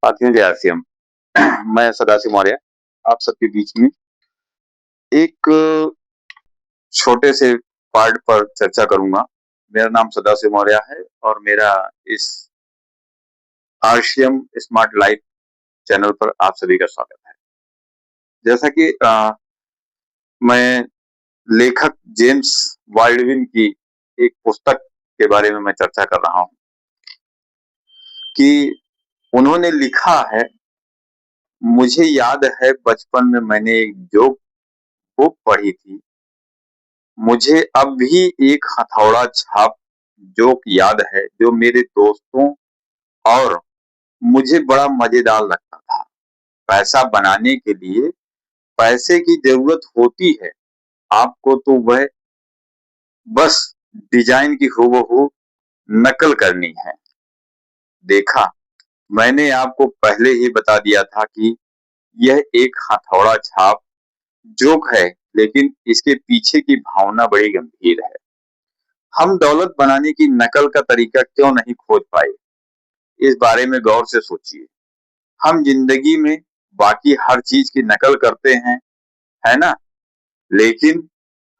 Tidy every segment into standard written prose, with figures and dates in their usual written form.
साथियों जय आरसीएम। मैं सदाशिव मौर्य आप सबके बीच में एक छोटे से पार्ट पर चर्चा करूंगा। मेरा नाम सदाशिव मौर्य है और मेरा इस आरसीएम स्मार्ट लाइफ चैनल पर आप सभी का स्वागत है। जैसा कि मैं लेखक जेम्स बाल्डविन की एक पुस्तक के बारे में मैं चर्चा कर रहा हूं कि उन्होंने लिखा है, मुझे याद है बचपन में मैंने एक जोक बुक पढ़ी थी, मुझे अब भी एक हथौड़ा छाप जोक याद है जो मेरे दोस्तों और मुझे बड़ा मजेदार लगता था। पैसा बनाने के लिए पैसे की जरूरत होती है, आपको तो वह बस डिजाइन की हूबहू नकल करनी है। देखा, मैंने आपको पहले ही बता दिया था कि यह एक हथौड़ा छाप जोक है, लेकिन इसके पीछे की भावना बड़ी गंभीर है। हम दौलत बनाने की नकल का तरीका क्यों नहीं खोज पाए, इस बारे में गौर से सोचिए। हम जिंदगी में बाकी हर चीज की नकल करते हैं, है ना? लेकिन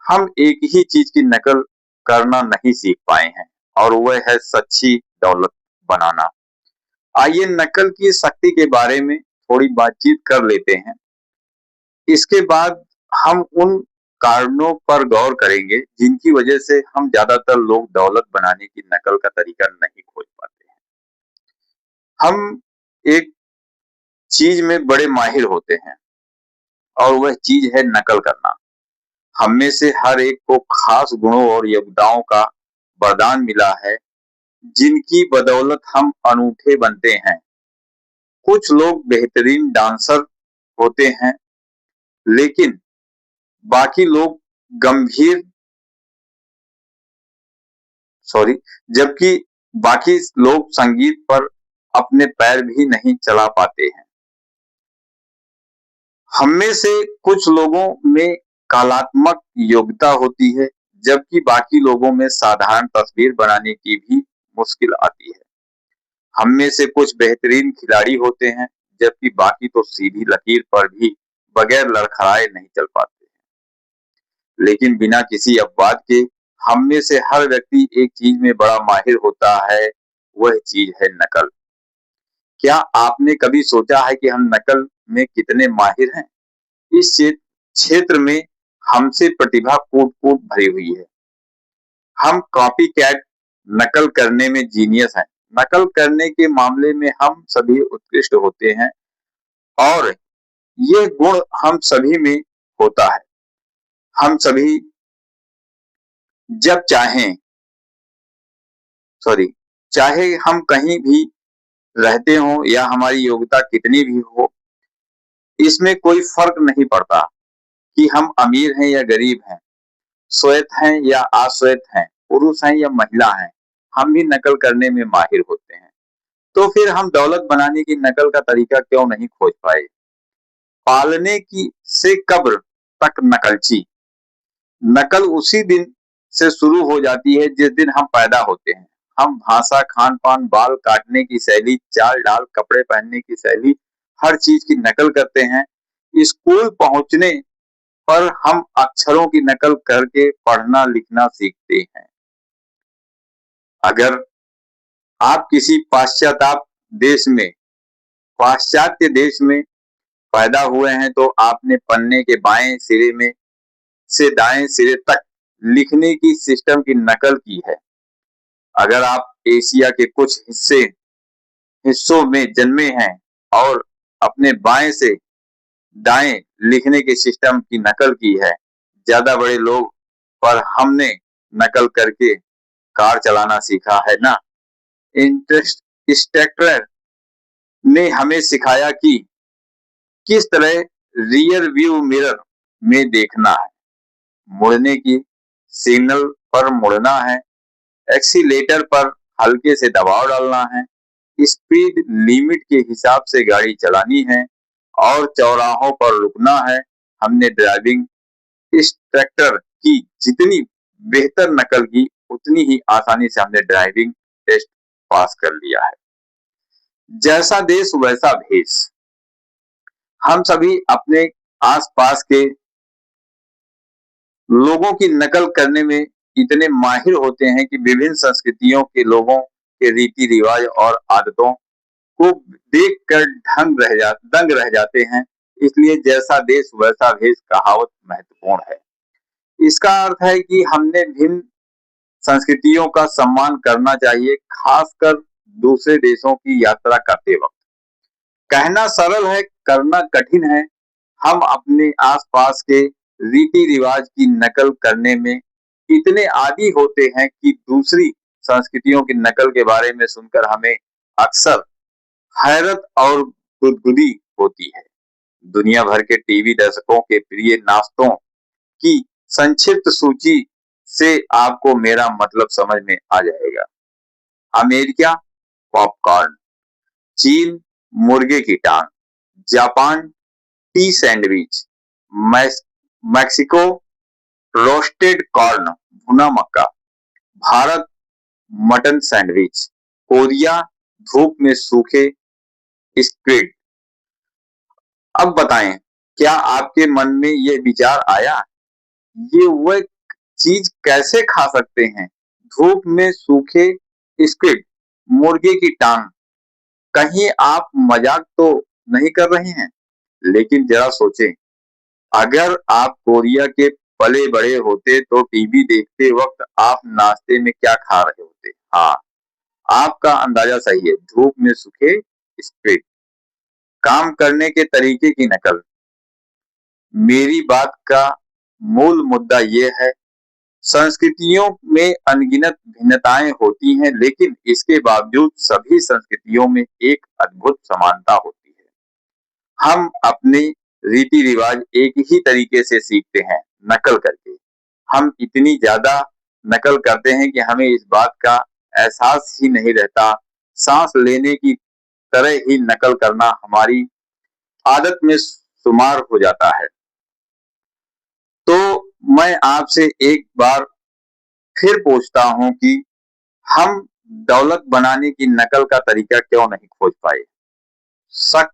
हम एक ही चीज की नकल करना नहीं सीख पाए हैं और वह है सच्ची दौलत बनाना। आइए नकल की शक्ति के बारे में थोड़ी बातचीत कर लेते हैं। इसके बाद हम उन कारणों पर गौर करेंगे जिनकी वजह से हम ज्यादातर लोग दौलत बनाने की नकल का तरीका नहीं खोज पाते हैं। हम एक चीज में बड़े माहिर होते हैं और वह चीज है नकल करना। हम में से हर एक को खास गुणों और योग्यताओं का वरदान मिला है जिनकी बदौलत हम अनूठे बनते हैं। कुछ लोग बेहतरीन डांसर होते हैं, लेकिन बाकी लोग गंभीर सॉरी जबकि बाकी लोग संगीत पर अपने पैर भी नहीं चला पाते हैं। हम में से कुछ लोगों में कलात्मक योग्यता होती है, जबकि बाकी लोगों में साधारण तस्वीर बनाने की भी मुश्किल आती है। हम में से कुछ बेहतरीन खिलाड़ी होते हैं, जबकि बाकी तो सीधी लकीर पर भी बगैर लड़खड़ाए नहीं चल पाते हैं। लेकिन बिना किसी अपवाद के हम में से हर व्यक्ति एक चीज में बड़ा माहिर होता है, वह चीज है नकल। क्या आपने कभी सोचा है कि हम नकल में कितने माहिर हैं? इस क्षेत्र में हमसे प्रतिभा कूट-कूट भरी हुई है। हम कॉपी कैट नकल करने में जीनियस हैं। नकल करने के मामले में हम सभी उत्कृष्ट होते हैं और ये गुण हम सभी में होता है। हम सभी जब चाहे हम कहीं भी रहते हों या हमारी योग्यता कितनी भी हो, इसमें कोई फर्क नहीं पड़ता कि हम अमीर हैं या गरीब हैं, श्वेत हैं या अश्वेत हैं, पुरुष हैं या महिला हैं, हम भी नकल करने में माहिर होते हैं। तो फिर हम दौलत बनाने की नकल का तरीका क्यों नहीं खोज पाए? पालने की से कब्र तक नकलची। नकल उसी दिन से शुरू हो जाती है जिस दिन हम पैदा होते हैं। हम भाषा, खान पान, बाल काटने की शैली, चाल डाल, कपड़े पहनने की शैली, हर चीज की नकल करते हैं। स्कूल पहुंचने पर हम अक्षरों की नकल करके पढ़ना लिखना सीखते हैं। अगर आप किसी पाश्चात्य देश में पैदा हुए हैं तो आपने पन्ने के बाएं सिरे में से दाएं सिरे तक लिखने की सिस्टम की नकल की है। अगर आप एशिया के कुछ हिस्सों में जन्मे हैं और अपने बाएं से दाएं लिखने के सिस्टम की नकल की है, ज्यादा बड़े लोग पर हमने नकल करके कार चलाना सीखा है ना। इंस्ट्रक्टर ने हमें सिखाया कि किस तरह रियर व्यू मिरर में देखना है, मुड़ने की सिग्नल पर मुड़ना है, एक्सीलेटर पर हल्के से दबाव डालना है, स्पीड लिमिट के हिसाब से गाड़ी चलानी है और चौराहों पर रुकना है। हमने ड्राइविंग इंस्ट्रक्टर की जितनी बेहतर नकल की, उतनी ही आसानी से हमने ड्राइविंग टेस्ट पास कर लिया है। जैसा देश वैसा भेष। हम सभी अपने आसपास के लोगों की नकल करने में इतने माहिर होते हैं कि विभिन्न संस्कृतियों के लोगों के रीति रिवाज और आदतों को देखकर दंग रह जाते हैं। इसलिए जैसा देश वैसा भेष कहावत महत्वपूर्ण है। इसका अर्थ है कि हमने भिन्न संस्कृतियों का सम्मान करना चाहिए, खासकर दूसरे देशों की यात्रा करते वक्त। कहना सरल है, करना कठिन है। हम अपने आसपास के रीति रिवाज की नकल करने में इतने आदी होते हैं कि दूसरी संस्कृतियों की नकल के बारे में सुनकर हमें अक्सर हैरत और गुदगुदी होती है। दुनिया भर के टीवी दर्शकों के प्रिय नाश्तों की संक्षिप्त सूची से आपको मेरा मतलब समझ में आ जाएगा। America, popcorn. चीन, मुर्गे की टांग। Japan, tea sandwich. Mexico, roasted corn, भुना मक्का। Bharat, mutton sandwich. कोरिया, धूप में सूखे स्क्विड। अब बताएं, क्या आपके मन में ये विचार आया, ये वह चीज कैसे खा सकते हैं? धूप में सूखे स्क्विड, मुर्गे की टांग। कहीं आप मजाक तो नहीं कर रहे हैं? लेकिन जरा सोचें, अगर आप कोरिया के पले बड़े होते तो टीवी देखते वक्त आप नाश्ते में क्या खा रहे होते? हाँ, आपका अंदाजा सही है, धूप में सूखे स्क्विड। काम करने के तरीके की नकल। मेरी बात का मूल मुद्दा ये है, संस्कृतियों में अनगिनत भिन्नताएं होती हैं, लेकिन इसके बावजूद सभी संस्कृतियों में एक अद्भुत समानता होती है। हम अपने रीति रिवाज एक ही तरीके से सीखते हैं, नकल करके। हम इतनी ज्यादा नकल करते हैं कि हमें इस बात का एहसास ही नहीं रहता। सांस लेने की तरह ही नकल करना हमारी आदत में शुमार हो जाता है। तो मैं आपसे एक बार फिर पूछता हूं कि हम दौलत बनाने की नकल का तरीका क्यों नहीं खोज पाए? शक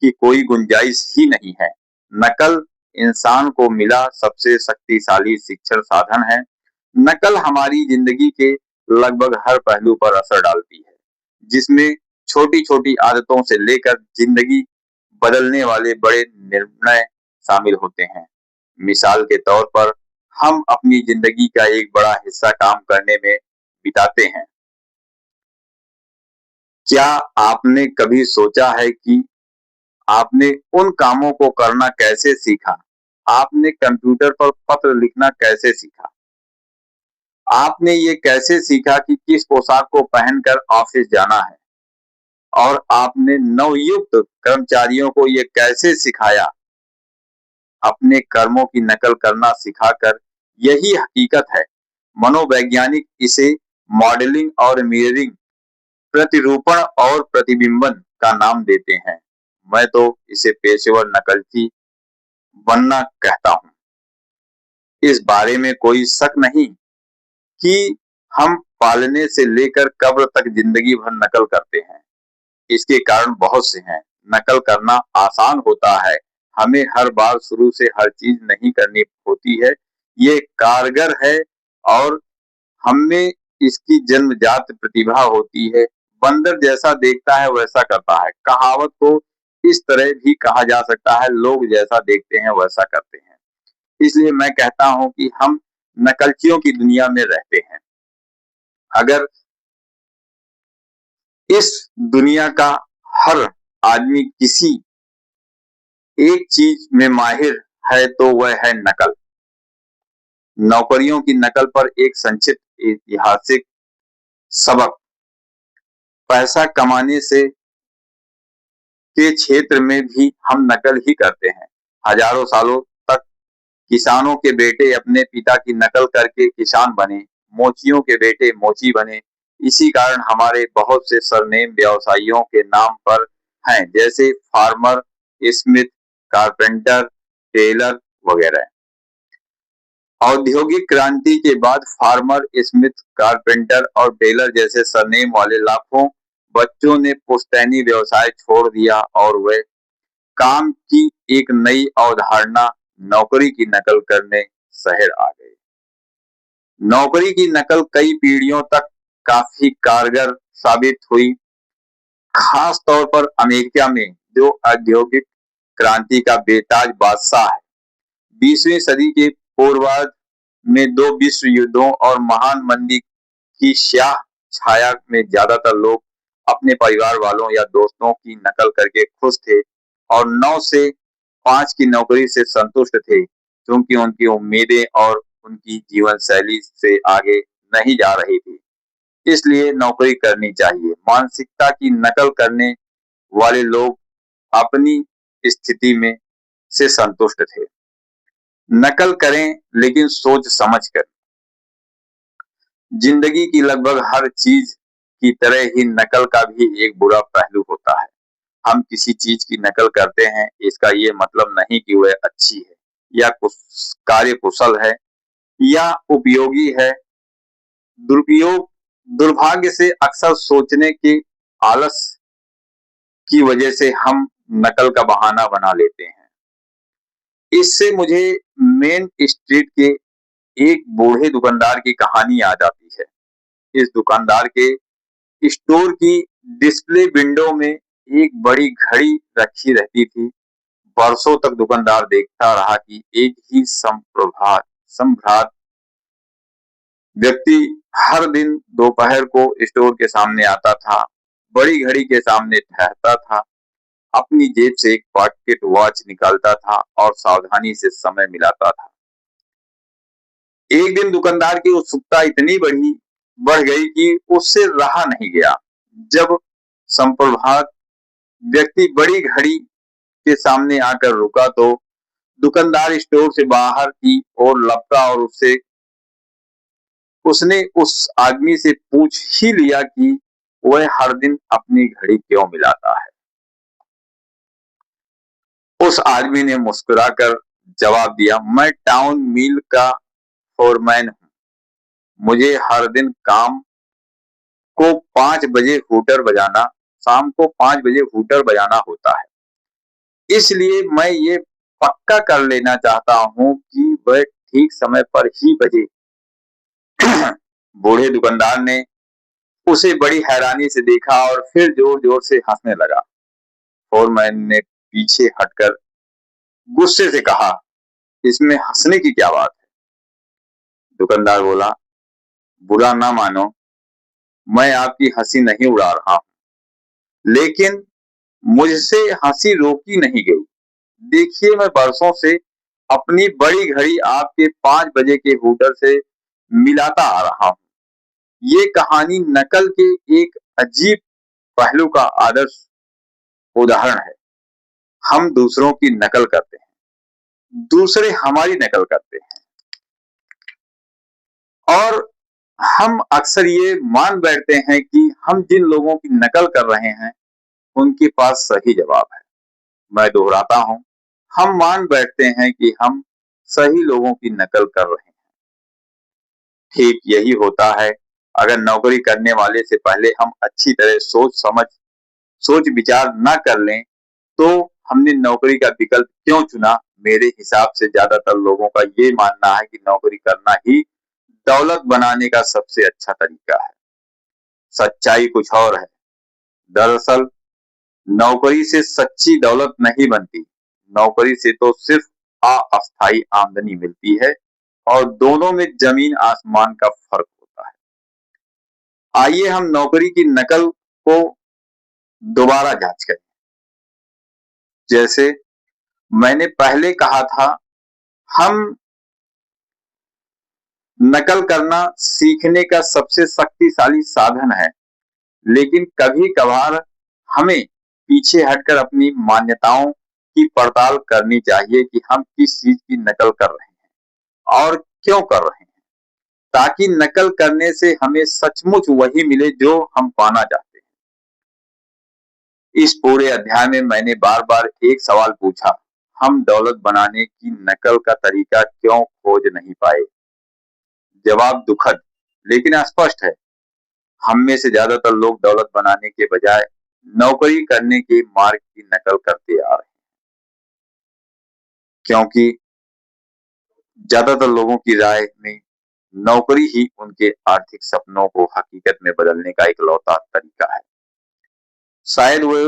की कोई गुंजाइश ही नहीं है। नकल इंसान को मिला सबसे शक्तिशाली शिक्षण साधन है। नकल हमारी जिंदगी के लगभग हर पहलू पर असर डालती है, जिसमें छोटी छोटी आदतों से लेकर जिंदगी बदलने वाले बड़े निर्णय शामिल होते हैं। मिसाल के तौर पर, हम अपनी जिंदगी का एक बड़ा हिस्सा काम करने में बिताते हैं। क्या आपने कभी सोचा है कि आपने उन कामों को करना कैसे सीखा? आपने कंप्यूटर पर पत्र लिखना कैसे सीखा? आपने ये कैसे सीखा कि किस पोशाक को पहनकर ऑफिस जाना है? और आपने नवयुक्त कर्मचारियों को ये कैसे सिखाया? अपने कर्मों की नकल करना सिखाकर। यही हकीकत है। मनोवैज्ञानिक इसे मॉडलिंग और मिररिंग, प्रतिरूपण और प्रतिबिंबन का नाम देते हैं। मैं तो इसे पेशेवर नकलची बनना कहता हूँ। इस बारे में कोई शक नहीं कि हम पालने से लेकर कब्र तक जिंदगी भर नकल करते हैं। इसके कारण बहुत से हैं। नकल करना आसान होता है, हमें हर बार शुरू से हर चीज नहीं करनी होती है। ये कारगर है और हमें इसकी जन्मजात प्रतिभा होती है। बंदर जैसा देखता है वैसा करता है, कहावत को इस तरह भी कहा जा सकता है, लोग जैसा देखते हैं वैसा करते हैं। इसलिए मैं कहता हूं कि हम नकलचियों की दुनिया में रहते हैं। अगर इस दुनिया का हर आदमी किसी एक चीज में माहिर है तो वह है नकल। नौकरियों की नकल पर एक संक्षिप्त ऐतिहासिक सबक। पैसा कमाने से के क्षेत्र में भी हम नकल ही करते हैं। हजारों सालों तक किसानों के बेटे अपने पिता की नकल करके किसान बने, मोचियों के बेटे मोची बने। इसी कारण हमारे बहुत से सरनेम व्यवसायियों के नाम पर हैं, जैसे फार्मर, स्मिथ, कारपेंटर, टेलर वगैरह। औद्योगिक क्रांति के बाद फार्मर, स्मिथ, कारपेंटर और टेलर जैसे सरनेम वाले लाखों बच्चों ने पुश्तैनी व्यवसाय छोड़ दिया और वे काम की एक नई अवधारणा नौकरी की नकल करने शहर आ गए। नौकरी की नकल कई पीढ़ियों तक काफी कारगर साबित हुई, खास तौर पर अमेरिका में जो औद्योगिक क्रांति का बेताज बादशाह है। 20वीं सदी के पूर्वार्ध में दो विश्व युद्धों और महान मंदी की स्याह छाया में ज्यादातर लोग अपने परिवार वालों या दोस्तों की नकल करके खुश थे और 9 से 5 की नौकरी से संतुष्ट थे, क्योंकि उनकी उम्मीदें और उनकी जीवन शैली से आगे नहीं जा रही थी। इसलिए नौकरी करनी चाहिए। मानसिकता की नकल करने वाले लोग अपनी स्थिति में से संतुष्ट थे। नकल करें लेकिन सोच समझ कर। जिंदगी की लगभग हर चीज की तरह ही नकल का भी एक बुरा पहलू होता है। हम किसी चीज की नकल करते हैं, इसका ये मतलब नहीं कि वह अच्छी है या कार्य कुशल है या उपयोगी है। दुरुपयोग दुर्भाग्य से अक्सर सोचने के आलस की वजह से हम नकल का बहाना बना लेते हैं। इससे मुझे मेन स्ट्रीट के एक बूढ़े दुकानदार की कहानी याद आती है। इस दुकानदार के स्टोर की डिस्प्ले विंडो में एक बड़ी घड़ी रखी रहती थी। बरसों तक दुकानदार देखता रहा कि एक ही संभ्रात व्यक्ति हर दिन दोपहर को स्टोर के सामने आता था, बड़ी घड़ी के सामने ठहरता था, अपनी जेब से एक पॉकेट वॉच निकालता था और सावधानी से समय मिलाता था। एक दिन दुकानदार की उत्सुकता इतनी बढ़ गई कि उससे रहा नहीं गया। जब संप्रभात व्यक्ति बड़ी घड़ी के सामने आकर रुका तो दुकानदार स्टोर से बाहर की ओर लपका और उसने उस आदमी से पूछ ही लिया कि वह हर दिन अपनी घड़ी क्यों मिलाता है। उस आदमी ने मुस्कुराकर जवाब दिया, मैं टाउन मिल का फोरमैन हूं। मुझे हर दिन को 5 बजे शाम को 5 बजे हूटर बजाना होता है। इसलिए मैं ये पक्का कर लेना चाहता हूं कि वह ठीक समय पर ही बजे। बूढ़े दुकानदार ने उसे बड़ी हैरानी से देखा और फिर जोर जोर से हंसने लगा। फोरमैन ने पीछे हटकर गुस्से से कहा, इसमें हंसने की क्या बात है? दुकानदार बोला, बुरा ना मानो, मैं आपकी हंसी नहीं उड़ा रहा हूं, लेकिन मुझसे हंसी रोकी नहीं गई। देखिए, मैं बरसों से अपनी बड़ी घड़ी आपके 5 बजे के हूटर से मिलाता आ रहा हूं। ये कहानी नकल के एक अजीब पहलू का आदर्श उदाहरण है। हम दूसरों की नकल करते हैं, दूसरे हमारी नकल करते हैं और हम अक्सर ये मान बैठते हैं कि हम जिन लोगों की नकल कर रहे हैं उनके पास सही जवाब है। मैं दोहराता हूं, हम मान बैठते हैं कि हम सही लोगों की नकल कर रहे हैं। ठीक यही होता है। अगर नौकरी करने वाले से पहले हम अच्छी तरह सोच विचार न कर लें तो हमने नौकरी का विकल्प क्यों चुना? मेरे हिसाब से ज्यादातर लोगों का ये मानना है कि नौकरी करना ही दौलत बनाने का सबसे अच्छा तरीका है। सच्चाई कुछ और है। दरअसल नौकरी से सच्ची दौलत नहीं बनती। नौकरी से तो सिर्फ अस्थायी आमदनी मिलती है और दोनों में जमीन आसमान का फर्क होता है। आइए हम नौकरी की नकल को दोबारा जांच करें। जैसे मैंने पहले कहा था, हम नकल करना सीखने का सबसे शक्तिशाली साधन है, लेकिन कभी कभार हमें पीछे हटकर अपनी मान्यताओं की पड़ताल करनी चाहिए कि हम किस चीज की नकल कर रहे हैं और क्यों कर रहे हैं, ताकि नकल करने से हमें सचमुच वही मिले जो हम पाना चाहते हैं। इस पूरे अध्याय में मैंने बार बार एक सवाल पूछा, हम दौलत बनाने की नकल का तरीका क्यों खोज नहीं पाए? जवाब दुखद लेकिन स्पष्ट है। हम में से ज्यादातर लोग दौलत बनाने के बजाय नौकरी करने के मार्ग की नकल करते आ रहे हैं, क्योंकि ज्यादातर लोगों की राय में नौकरी ही उनके आर्थिक सपनों को हकीकत में बदलने का इकलौता तरीका है। शायद वो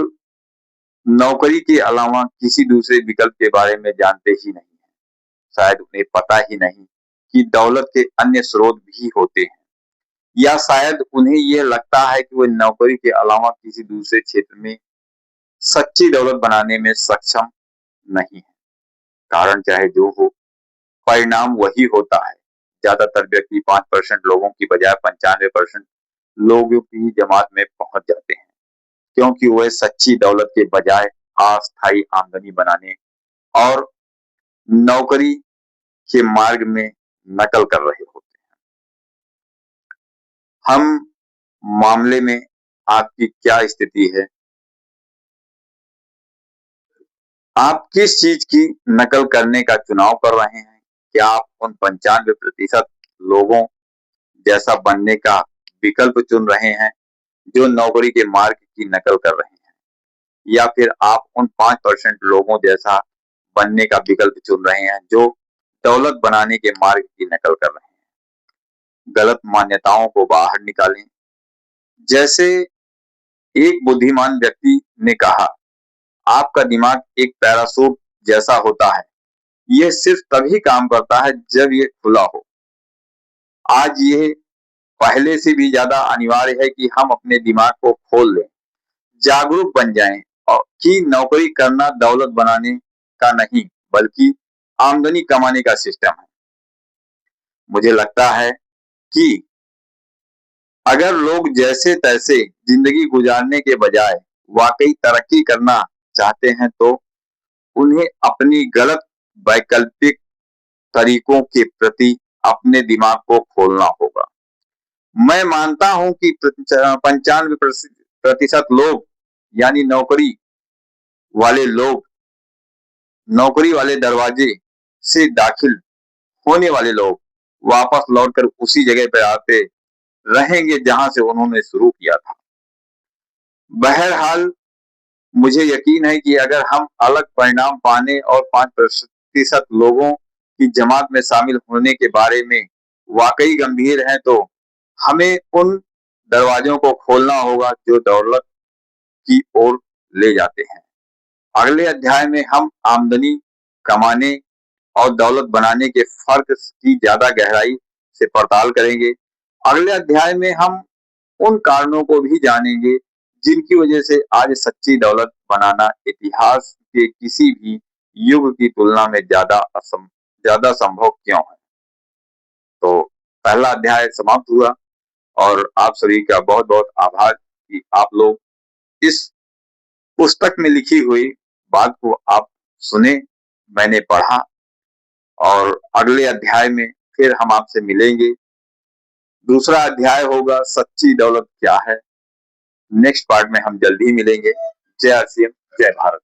नौकरी के अलावा किसी दूसरे विकल्प के बारे में जानते ही नहीं है। शायद उन्हें पता ही नहीं कि दौलत के अन्य स्रोत भी होते हैं, या शायद उन्हें यह लगता है कि वो नौकरी के अलावा किसी दूसरे क्षेत्र में सच्ची दौलत बनाने में सक्षम नहीं है। कारण चाहे जो हो, परिणाम वही होता है। ज्यादातर व्यक्ति 5% लोगों की बजाय 95% लोगों की जमात में पहुंच जाते हैं, क्योंकि वह सच्ची दौलत के बजाय अस्थायी आमदनी बनाने और नौकरी के मार्ग में नकल कर रहे होते हैं। हम मामले में आपकी क्या स्थिति है? आप किस चीज की नकल करने का चुनाव कर रहे हैं? क्या आप उन 95% लोगों जैसा बनने का विकल्प चुन रहे हैं जो नौकरी के मार्ग की नकल कर रहे हैं, या फिर आप उन 5% लोगों जैसा बनने का विकल्प चुन रहे हैं जो दौलत बनाने के मार्ग की नकल कर रहे हैं? गलत मान्यताओं को बाहर निकालें। जैसे एक बुद्धिमान व्यक्ति ने कहा, आपका दिमाग एक पैराशूट जैसा होता है, यह सिर्फ तभी काम करता है जब यह खुला हो। आज यह पहले से भी ज्यादा अनिवार्य है कि हम अपने दिमाग को खोल लें, जागरूक बन जाएं, और कि नौकरी करना दौलत बनाने का नहीं बल्कि आमदनी कमाने का सिस्टम है। मुझे लगता है कि अगर लोग जैसे तैसे जिंदगी गुजारने के बजाय वाकई तरक्की करना चाहते हैं, तो उन्हें अपनी गलत वैकल्पिक तरीकों के प्रति अपने दिमाग को खोलना होगा। मैं मानता हूं कि 95% लोग, यानी नौकरी वाले दरवाजे से दाखिल होने वाले लोग, वापस लौटकर उसी जगह पर आते रहेंगे जहां से उन्होंने शुरू किया था। बहरहाल, मुझे यकीन है कि अगर हम अलग परिणाम पाने और 5% लोगों की जमात में शामिल होने के बारे में वाकई गंभीर हैं, तो हमें उन दरवाजों को खोलना होगा जो दौलत की ओर ले जाते हैं। अगले अध्याय में हम आमदनी कमाने और दौलत बनाने के फर्क की ज्यादा गहराई से पड़ताल करेंगे। अगले अध्याय में हम उन कारणों को भी जानेंगे जिनकी वजह से आज सच्ची दौलत बनाना इतिहास के किसी भी युग की तुलना में ज्यादा संभव क्यों है। तो पहला अध्याय समाप्त हुआ, और आप सभी का बहुत बहुत आभार कि आप लोग इस पुस्तक में लिखी हुई बात को आप सुने, मैंने पढ़ा, और अगले अध्याय में फिर हम आपसे मिलेंगे। दूसरा अध्याय होगा सच्ची दौलत क्या है। नेक्स्ट पार्ट में हम जल्दी ही मिलेंगे। जय सिंह, जय भारत।